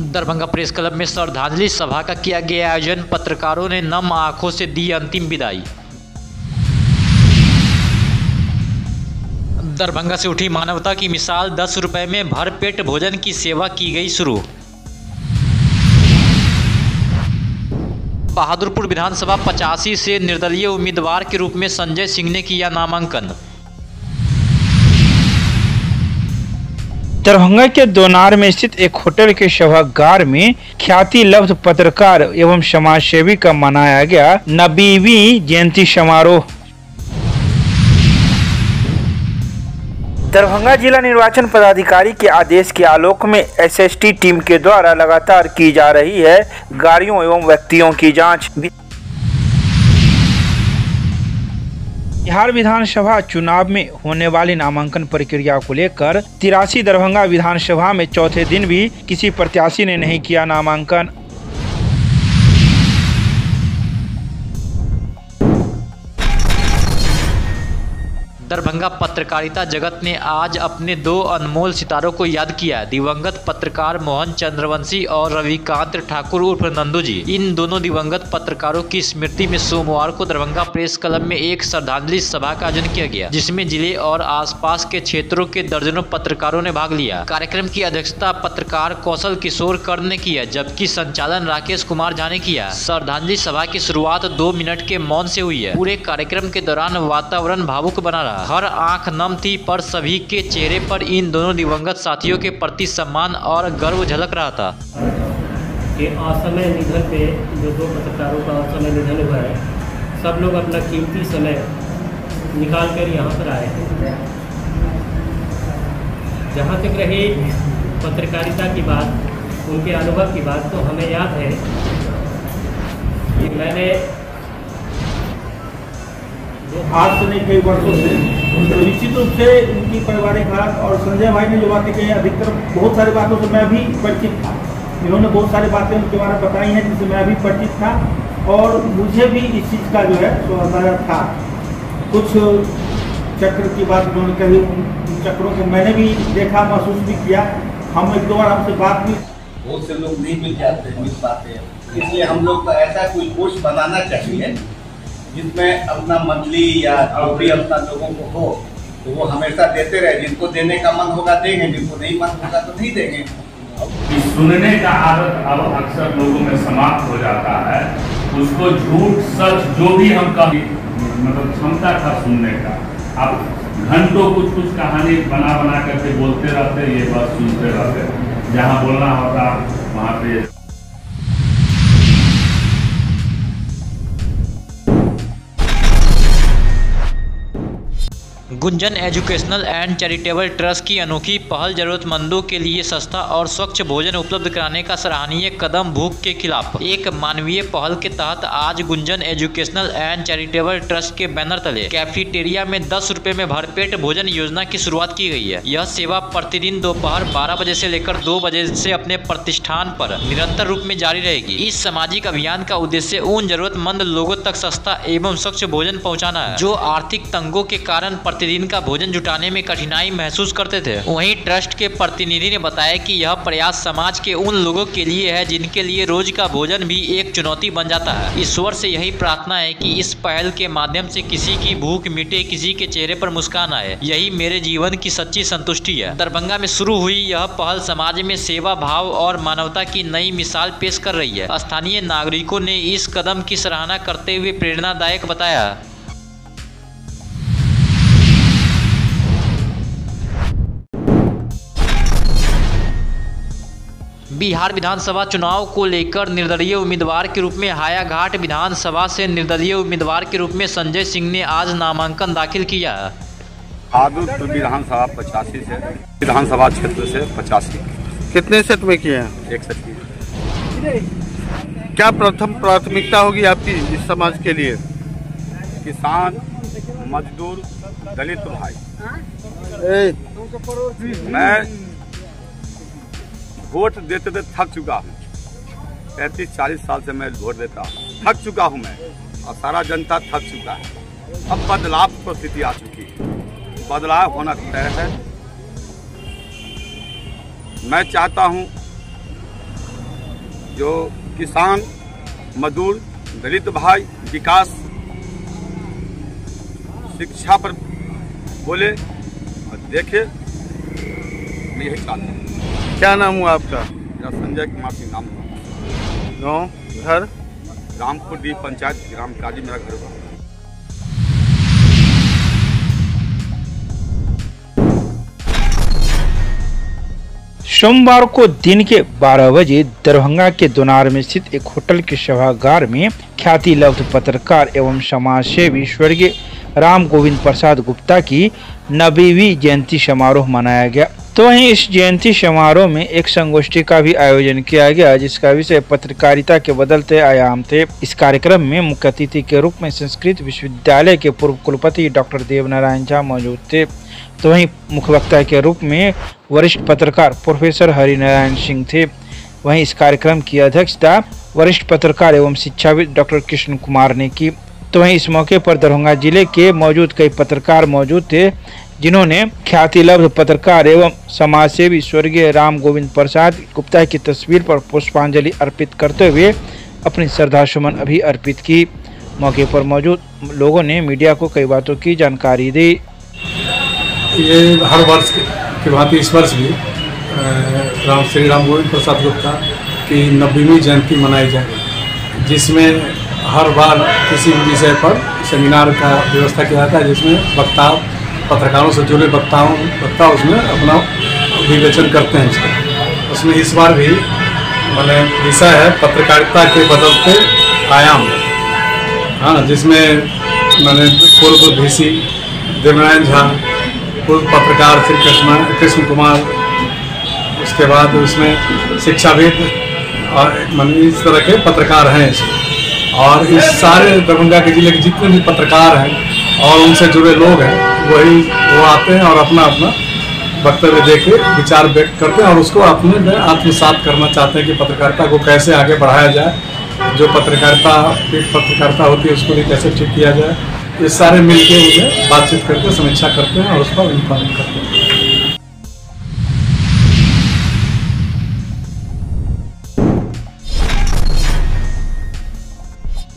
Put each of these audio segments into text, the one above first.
Darbhanga press club में श्रद्धांजलि सभा का किया गया आयोजन। पत्रकारों ने नम आंखों से दी अंतिम विदाई। दरभंगा से उठी मानवता की मिसाल, 10 रुपए में भरपेट भोजन की सेवा की गई शुरू। बहादुरपुर विधानसभा 85 से निर्दलीय उम्मीदवार के रूप में संजय सिंह ने किया नामांकन। दरभंगा के दोनार में स्थित एक होटल के सभागार में ख्याति लब्ध पत्रकार एवं समाजसेवी का मनाया गया 90वीं जयंती समारोह। दरभंगा जिला निर्वाचन पदाधिकारी के आदेश के आलोक में एसएसटी टीम के द्वारा लगातार की जा रही है गाड़ियों एवं व्यक्तियों की जांच। बिहार विधानसभा चुनाव में होने वाली नामांकन प्रक्रिया को लेकर 83 दरभंगा विधानसभा में चौथे दिन भी किसी प्रत्याशी ने नहीं किया नामांकन। दरभंगा पत्रकारिता जगत ने आज अपने 2 अनमोल सितारों को याद किया। दिवंगत पत्रकार मोहन चंद्रवंशी और रविकांत ठाकुर उर्फ नंदू जी। इन दोनों दिवंगत पत्रकारों की स्मृति में सोमवार को दरभंगा प्रेस क्लब में एक श्रद्धांजलि सभा का आयोजन किया गया, जिसमें जिले और आसपास के क्षेत्रों के दर्जनों पत्रकारों ने भाग लिया। कार्यक्रम की अध्यक्षता पत्रकार कौशल किशोर कर ने किया, जबकि संचालन राकेश कुमार झा ने किया। श्रद्धांजलि सभा की शुरुआत 2 मिनट के मौन से हुई है। पूरे कार्यक्रम के दौरान वातावरण भावुक बना रहा। हर आंख नम थी, पर सभी के चेहरे पर इन दोनों दिवंगत साथियों के प्रति सम्मान और गर्व झलक रहा था। कि असमय निधन पे जो 2 पत्रकारों का असमय निधन हुआ है, सब लोग अपना कीमती समय निकाल कर यहाँ पर आए हैं। जहाँ तक रही पत्रकारिता की बात, उनके अनुभव की बात, तो हमें याद है कि मैंने आज से नहीं कई वर्षों से तो निश्चित रूप से उनकी पारिवारिक हालत और संजय भाई ने जो बातें कही, अधिकतर बहुत सारी बातों से मैं भी परिचित था। इन्होंने बहुत सारी बातें उनके बारे में बताई हैं जिससे मैं भी परिचित था और मुझे भी इस चीज़ का जो है सो अंदाजा था। कुछ चक्र की बात उन्होंने कही, उन चक्रों को मैंने भी देखा, महसूस भी किया। हम 1-2 बार हमसे बात भी, बहुत से लोग नहीं मिल पाते हैं, इसलिए हम लोग को ऐसा कोई पोस्ट बनाना चाहिए जिसमें अपना मंथली या जो भी अपना लोगों को हो, तो वो हमेशा देते रहे। जिनको देने का मन होगा देंगे, जिनको नहीं मन होगा तो नहीं देंगे। सुनने का आदत अब अक्सर लोगों में समाप्त हो जाता है। उसको झूठ सच जो भी हम मतलब क्षमता था सुनने का, अब घंटों कुछ कहानी बना करके बोलते रहते, ये बस सुनते रहते। जहाँ बोलना होता वहाँ पे Gunjan educational and charitable trust की अनोखी पहल जरूरतमंदों के लिए सस्ता और स्वच्छ भोजन उपलब्ध कराने का सराहनीय कदम। भूख के खिलाफ एक मानवीय पहल के तहत आज Gunjan educational and charitable trust के बैनर तले कैफेटेरिया में 10 रुपए में भरपेट भोजन योजना की शुरुआत की गई है। यह सेवा प्रतिदिन दोपहर 12 बजे से लेकर 2 बजे से अपने प्रतिष्ठान पर निरंतर रूप में जारी रहेगी। इस सामाजिक अभियान का उद्देश्य उन जरूरतमंद लोगों तक सस्ता एवं स्वच्छ भोजन पहुँचाना है जो आर्थिक तंगों के कारण प्रतिदिन का भोजन जुटाने में कठिनाई महसूस करते थे। वहीं ट्रस्ट के प्रतिनिधि ने बताया कि यह प्रयास समाज के उन लोगों के लिए है जिनके लिए रोज का भोजन भी एक चुनौती बन जाता है। ईश्वर से यही प्रार्थना है कि इस पहल के माध्यम से किसी की भूख मिटे, किसी के चेहरे पर मुस्कान आए। यही मेरे जीवन की सच्ची संतुष्टि है। दरभंगा में शुरू हुई यह पहल समाज में सेवा भाव और मानवता की नई मिसाल पेश कर रही है। स्थानीय नागरिकों ने इस कदम की सराहना करते हुए प्रेरणादायक बताया। बिहार विधानसभा चुनाव को लेकर निर्दलीय उम्मीदवार के रूप में हायाघाट विधानसभा से निर्दलीय उम्मीदवार के रूप में संजय सिंह ने आज नामांकन दाखिल किया। बहादुरपुर विधानसभा 85 से विधानसभा क्षेत्र से 85। कितने सेट में किए हैं? 1 सेट किए। क्या प्रथम प्राथमिकता होगी आपकी इस समाज के लिए? किसान, मजदूर, दलित भाई। मैं वोट देते थक चुका हूँ। 35-40 साल से मैं वोट देता हूँ, थक चुका हूँ मैं, और सारा जनता थक चुका है। अब बदलाव की स्थिति आ चुकी है, बदलाव होना तय है। मैं चाहता हूँ जो किसान, मजदूर, दलित भाई विकास, शिक्षा पर बोले और देखे। मैं यही चाहता हूँ। क्या नाम हुआ आपका? मेरा संजय कुमार सिंह नाम हुआ। गाँव, घर? रामपुर डी पंचायत, ग्राम काजी मेरा घर हुआ। सोमवार को दिन के 12 बजे दरभंगा के दोनार में स्थित एक होटल के सभागार में ख्याति लब्ध पत्रकार एवं समाजसेवी स्वर्गीय राम गोविंद प्रसाद गुप्ता की 90वीं जयंती समारोह मनाया गया। तो वहीं इस जयंती समारोह में एक संगोष्ठी का भी आयोजन किया गया, जिसका विषय पत्रकारिता के बदलते आयाम थे। इस कार्यक्रम में मुख्य अतिथि के रूप में संस्कृत विश्वविद्यालय के पूर्व कुलपति डॉक्टर देवनारायण झा मौजूद थे। तो वहीं मुख्य वक्ता के रूप में वरिष्ठ पत्रकार प्रोफेसर हरिनारायण सिंह थे। वहीं इस कार्यक्रम की अध्यक्षता वरिष्ठ पत्रकार एवं शिक्षाविद डॉक्टर कृष्ण कुमार ने की। तो वहीं इस मौके पर दरभंगा जिले के मौजूद कई पत्रकार मौजूद थे, जिन्होंने ख्याति लब्ध पत्रकार एवं समाजसेवी स्वर्गीय राम गोविंद प्रसाद गुप्ता की तस्वीर पर पुष्पांजलि अर्पित करते हुए अपनी श्रद्धासुमन अभी अर्पित की। मौके पर मौजूद लोगों ने मीडिया को कई बातों की जानकारी दी। ये हर वर्ष के भांति इस वर्ष भी श्री राम गोविंद प्रसाद गुप्ता की 90वीं जयंती मनाई जाएगी, जिसमें हर बार किसी विषय पर सेमिनार का व्यवस्था किया जाता है, जिसमें वक्ता पत्रकारों से जुड़े वक्ता उसमें अपना विवेचन करते हैं। उसमें इस बार भी मैंने विषय है पत्रकारिता के बदलते आयाम, हाँ, जिसमें मैंने पूर्व VC देवनारायण झा, पूर्व पत्रकार श्री कृष्ण कुमार, उसके बाद उसमें शिक्षाविद और इस तरह के पत्रकार हैं इसमें। और इस सारे दरभंगा के जिले के जितने भी पत्रकार हैं और उनसे जुड़े लोग हैं वो आते हैं और अपना वक्तव्य दे के विचार व्यक्त करते हैं और उसको अपने में आत्मसात करना चाहते हैं कि पत्रकारिता को कैसे आगे बढ़ाया जाए, जो पत्रकारिता होती है उसको भी कैसे ठीक किया जाए। ये सारे मिलके उन्हें बातचीत करके समीक्षा करते हैं और उस पर अनुपालन करते हैं।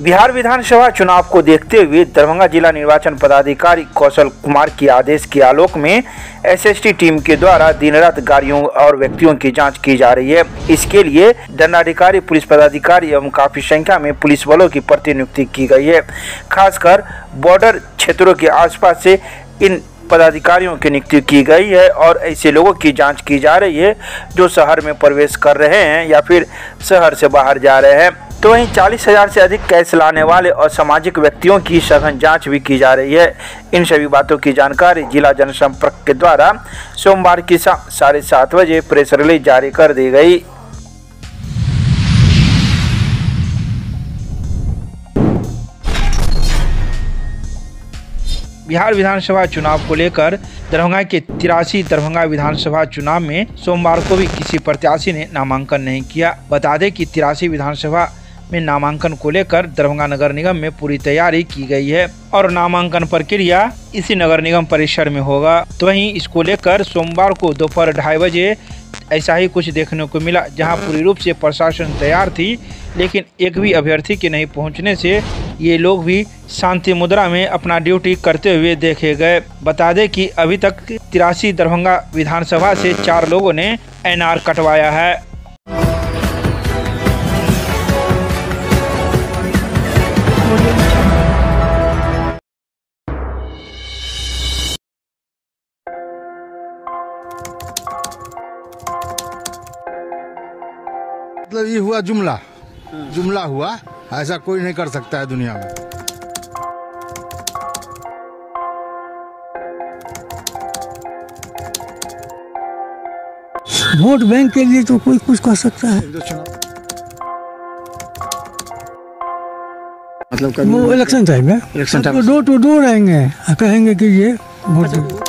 बिहार विधानसभा चुनाव को देखते हुए दरभंगा जिला निर्वाचन पदाधिकारी कौशल कुमार के आदेश के आलोक में SST टीम के द्वारा दिन रात गाड़ियों और व्यक्तियों की जांच की जा रही है। इसके लिए दंडाधिकारी, पुलिस पदाधिकारी एवं काफी संख्या में पुलिस बलों की प्रतिनियुक्ति की गई है। खासकर बॉर्डर क्षेत्रों के आसपास से इन पदाधिकारियों की नियुक्ति की गई है और ऐसे लोगों की जांच की जा रही है जो शहर में प्रवेश कर रहे हैं या फिर शहर से बाहर जा रहे हैं। तो वहीं 40,000 से अधिक कैश लाने वाले असामाजिक व्यक्तियों की सघन जांच भी की जा रही है। इन सभी बातों की जानकारी जिला जनसंपर्क के द्वारा सोमवार की 7:30 बजे प्रेस रिलीज जारी कर दी गई। बिहार विधानसभा चुनाव को लेकर दरभंगा के 83 दरभंगा विधानसभा चुनाव में सोमवार को भी किसी प्रत्याशी ने नामांकन नहीं किया। बता दें कि 83 विधानसभा में नामांकन को लेकर दरभंगा नगर निगम में पूरी तैयारी की गई है और नामांकन प्रक्रिया इसी नगर निगम परिसर में होगा। तो वहीं इसको लेकर सोमवार को दोपहर 2:30 बजे ऐसा ही कुछ देखने को मिला, जहां पूरी रूप से प्रशासन तैयार थी, लेकिन एक भी अभ्यर्थी के नहीं पहुंचने से ये लोग भी शांति मुद्रा में अपना ड्यूटी करते हुए देखे गए। बता दें कि अभी तक 83 दरभंगा विधानसभा से 4 लोगों ने NR कटवाया है। मतलब ये हुआ जुमला हुआ, ऐसा कोई नहीं कर सकता है दुनिया में। वोट बैंक के लिए तो कोई कुछ कर सकता है। मतलब वो इलेक्शन टाइम है, election time door to door आएंगे, कहेंगे कि ये वोट